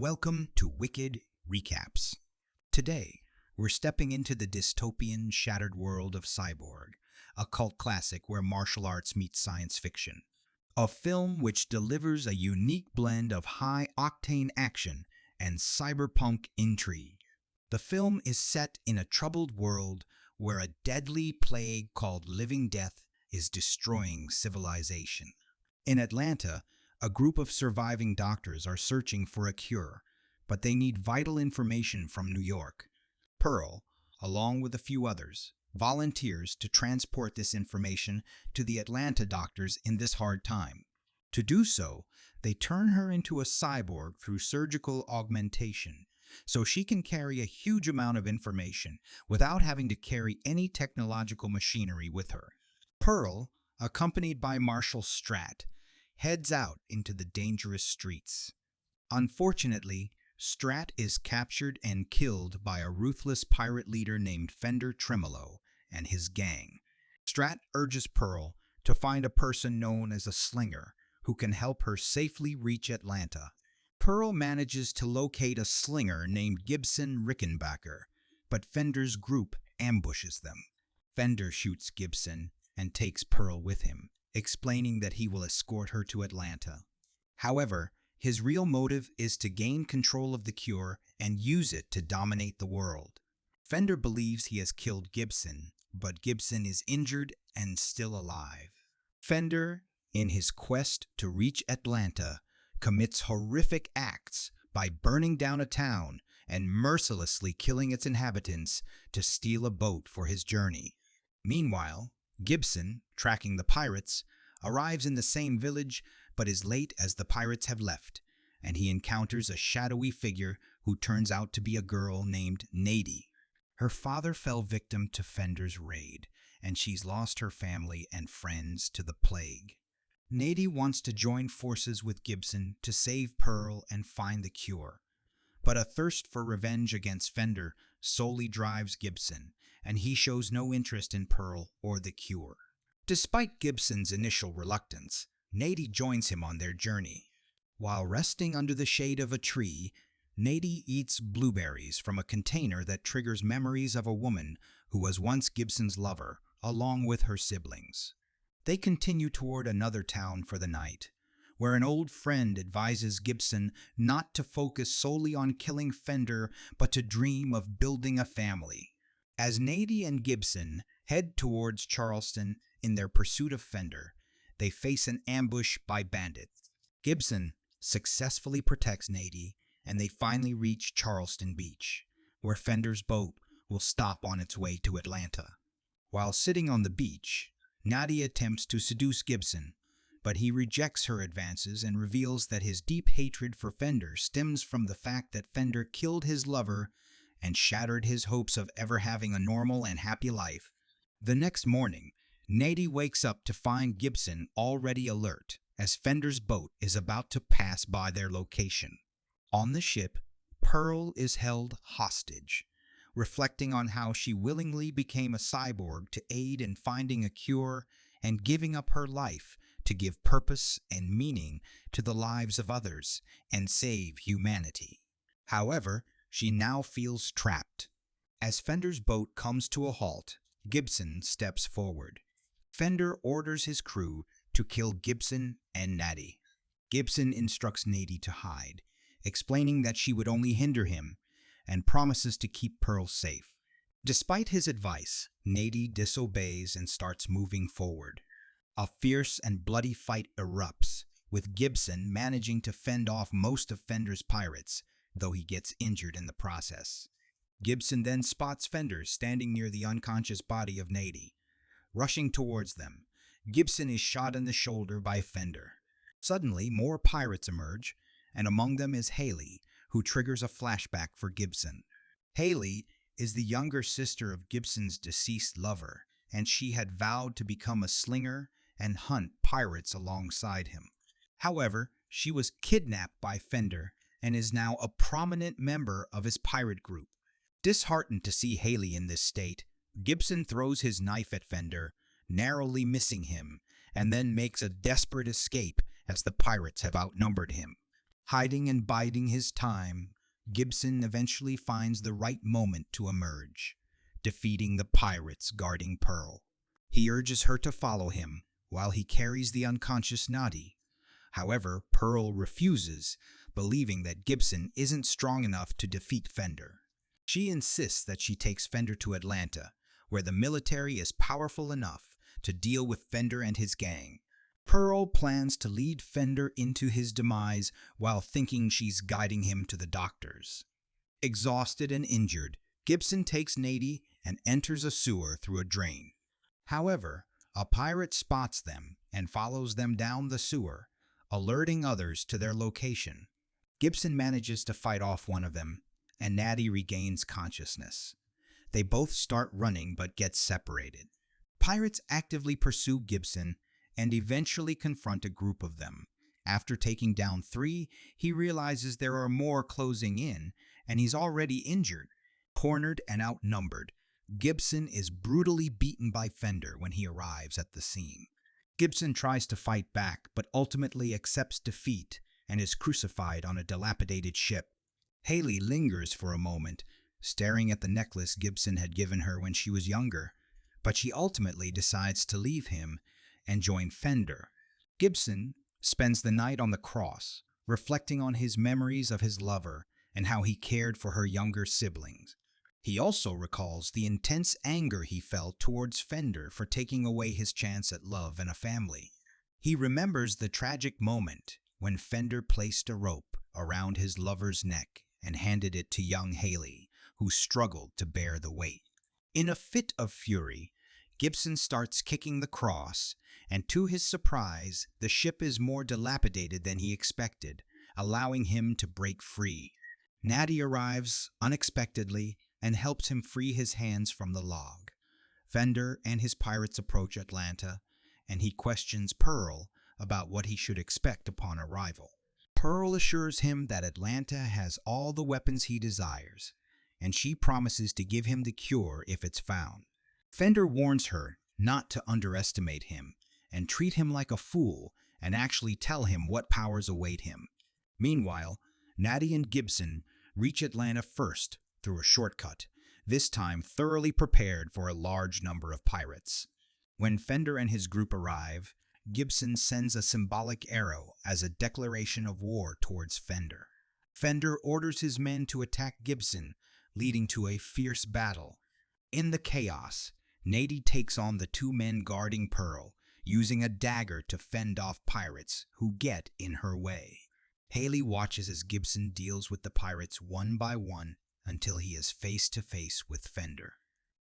Welcome to Wicked Recaps. Today, we're stepping into the dystopian, shattered world of Cyborg, a cult classic where martial arts meets science fiction. A film which delivers a unique blend of high-octane action and cyberpunk intrigue. The film is set in a troubled world where a deadly plague called Living Death is destroying civilization. In Atlanta, a group of surviving doctors are searching for a cure, but they need vital information from New York. Pearl, along with a few others, volunteers to transport this information to the Atlanta doctors in this hard time. To do so, they turn her into a cyborg through surgical augmentation, so she can carry a huge amount of information without having to carry any technological machinery with her. Pearl, accompanied by Marshal Strat, heads out into the dangerous streets. Unfortunately, Strat is captured and killed by a ruthless pirate leader named Fender Tremolo and his gang. Strat urges Pearl to find a person known as a slinger who can help her safely reach Atlanta. Pearl manages to locate a slinger named Gibson Rickenbacker, but Fender's group ambushes them. Fender shoots Gibson and takes Pearl with him, explaining that he will escort her to Atlanta. However, his real motive is to gain control of the cure and use it to dominate the world. Fender believes he has killed Gibson, but Gibson is injured and still alive. Fender, in his quest to reach Atlanta, commits horrific acts by burning down a town and mercilessly killing its inhabitants to steal a boat for his journey. Meanwhile, Gibson, tracking the pirates, arrives in the same village but is late as the pirates have left, and he encounters a shadowy figure who turns out to be a girl named Nadie. Her father fell victim to Fender's raid, and she's lost her family and friends to the plague. Nadie wants to join forces with Gibson to save Pearl and find the cure, but a thirst for revenge against Fender solely drives Gibson, and he shows no interest in Pearl or the cure. Despite Gibson's initial reluctance, Nadie joins him on their journey. While resting under the shade of a tree, Nadie eats blueberries from a container that triggers memories of a woman who was once Gibson's lover, along with her siblings. They continue toward another town for the night, where an old friend advises Gibson not to focus solely on killing Fender, but to dream of building a family. As Nadie and Gibson head towards Charleston in their pursuit of Fender, they face an ambush by bandits. Gibson successfully protects Nadie, and they finally reach Charleston Beach, where Fender's boat will stop on its way to Atlanta. While sitting on the beach, Nadie attempts to seduce Gibson, but he rejects her advances and reveals that his deep hatred for Fender stems from the fact that Fender killed his lover and shattered his hopes of ever having a normal and happy life. The next morning, Nadie wakes up to find Gibson already alert, as Fender's boat is about to pass by their location. On the ship, Pearl is held hostage, reflecting on how she willingly became a cyborg to aid in finding a cure and giving up her life to give purpose and meaning to the lives of others and save humanity. However, she now feels trapped. As Fender's boat comes to a halt, Gibson steps forward. Fender orders his crew to kill Gibson and Nadie. Gibson instructs Nadie to hide, explaining that she would only hinder him, and promises to keep Pearl safe. Despite his advice, Nadie disobeys and starts moving forward. A fierce and bloody fight erupts, with Gibson managing to fend off most of Fender's pirates, though he gets injured in the process. Gibson then spots Fender standing near the unconscious body of Nadie. Rushing towards them, Gibson is shot in the shoulder by Fender. Suddenly, more pirates emerge, and among them is Haley, who triggers a flashback for Gibson. Haley is the younger sister of Gibson's deceased lover, and she had vowed to become a slinger and hunt pirates alongside him. However, she was kidnapped by Fender and is now a prominent member of his pirate group. Disheartened to see Haley in this state, Gibson throws his knife at Fender, narrowly missing him, and then makes a desperate escape as the pirates have outnumbered him. Hiding and biding his time, Gibson eventually finds the right moment to emerge, defeating the pirates guarding Pearl. He urges her to follow him while he carries the unconscious Nadi. However, Pearl refuses, believing that Gibson isn't strong enough to defeat Fender. She insists that she takes Fender to Atlanta, where the military is powerful enough to deal with Fender and his gang. Pearl plans to lead Fender into his demise while thinking she's guiding him to the doctors. Exhausted and injured, Gibson takes Nady and enters a sewer through a drain. However, a pirate spots them and follows them down the sewer, alerting others to their location. Gibson manages to fight off one of them, and Nady regains consciousness. They both start running but get separated. Pirates actively pursue Gibson and eventually confront a group of them. After taking down 3, he realizes there are more closing in, and he's already injured. Cornered and outnumbered, Gibson is brutally beaten by Fender when he arrives at the scene. Gibson tries to fight back, but ultimately accepts defeat and is crucified on a dilapidated ship. Haley lingers for a moment, staring at the necklace Gibson had given her when she was younger, but she ultimately decides to leave him and join Fender. Gibson spends the night on the cross, reflecting on his memories of his lover and how he cared for her younger siblings. He also recalls the intense anger he felt towards Fender for taking away his chance at love and a family. He remembers the tragic moment when Fender placed a rope around his lover's neck and handed it to young Haley, who struggled to bear the weight. In a fit of fury, Gibson starts kicking the cross, and to his surprise, the ship is more dilapidated than he expected, allowing him to break free. Nady arrives unexpectedly and helps him free his hands from the log. Fender and his pirates approach Atlanta, and he questions Pearl about what he should expect upon arrival. Pearl assures him that Atlanta has all the weapons he desires, and she promises to give him the cure if it's found. Fender warns her not to underestimate him and treat him like a fool and actually tell him what powers await him. Meanwhile, Nady and Gibson reach Atlanta first through a shortcut, this time thoroughly prepared for a large number of pirates. When Fender and his group arrive, Gibson sends a symbolic arrow as a declaration of war towards Fender. Fender orders his men to attack Gibson, leading to a fierce battle. In the chaos, Nady takes on the 2 men guarding Pearl, using a dagger to fend off pirates who get in her way. Haley watches as Gibson deals with the pirates one by one until he is face to face with Fender.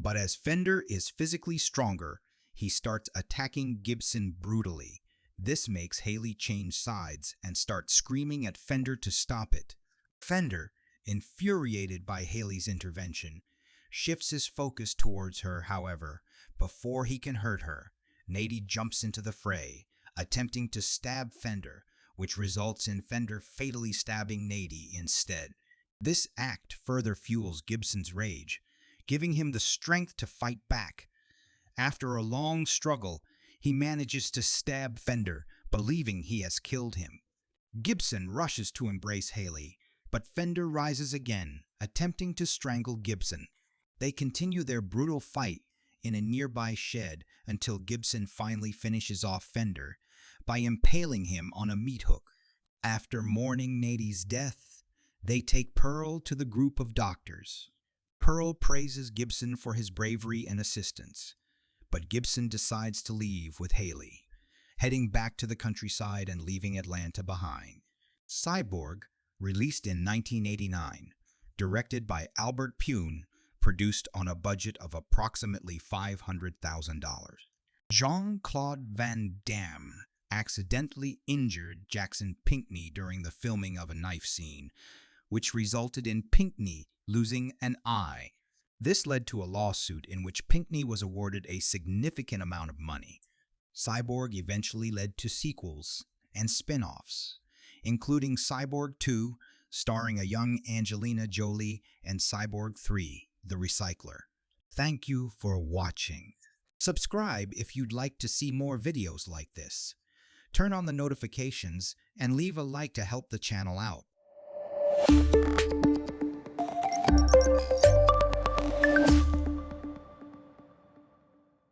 But as Fender is physically stronger, he starts attacking Gibson brutally. This makes Haley change sides and start screaming at Fender to stop it. Fender, infuriated by Haley's intervention, shifts his focus towards her. However, before he can hurt her, Nady jumps into the fray, attempting to stab Fender, which results in Fender fatally stabbing Nady instead. This act further fuels Gibson's rage, giving him the strength to fight back. After a long struggle, he manages to stab Fender, believing he has killed him. Gibson rushes to embrace Haley, but Fender rises again, attempting to strangle Gibson. They continue their brutal fight in a nearby shed until Gibson finally finishes off Fender by impaling him on a meat hook. After mourning Nady's death, they take Pearl to the group of doctors. Pearl praises Gibson for his bravery and assistance, but Gibson decides to leave with Haley, heading back to the countryside and leaving Atlanta behind. Cyborg, released in 1989, directed by Albert Pune, produced on a budget of approximately $500,000. Jean-Claude Van Damme accidentally injured Jackson Pinckney during the filming of a knife scene, which resulted in Pinckney losing an eye. This led to a lawsuit in which Pinckney was awarded a significant amount of money. Cyborg eventually led to sequels and spin-offs, including Cyborg 2, starring a young Angelina Jolie, and Cyborg 3, The Recycler. Thank you for watching. Subscribe if you'd like to see more videos like this. turn on the notifications, and leave a like to help the channel out.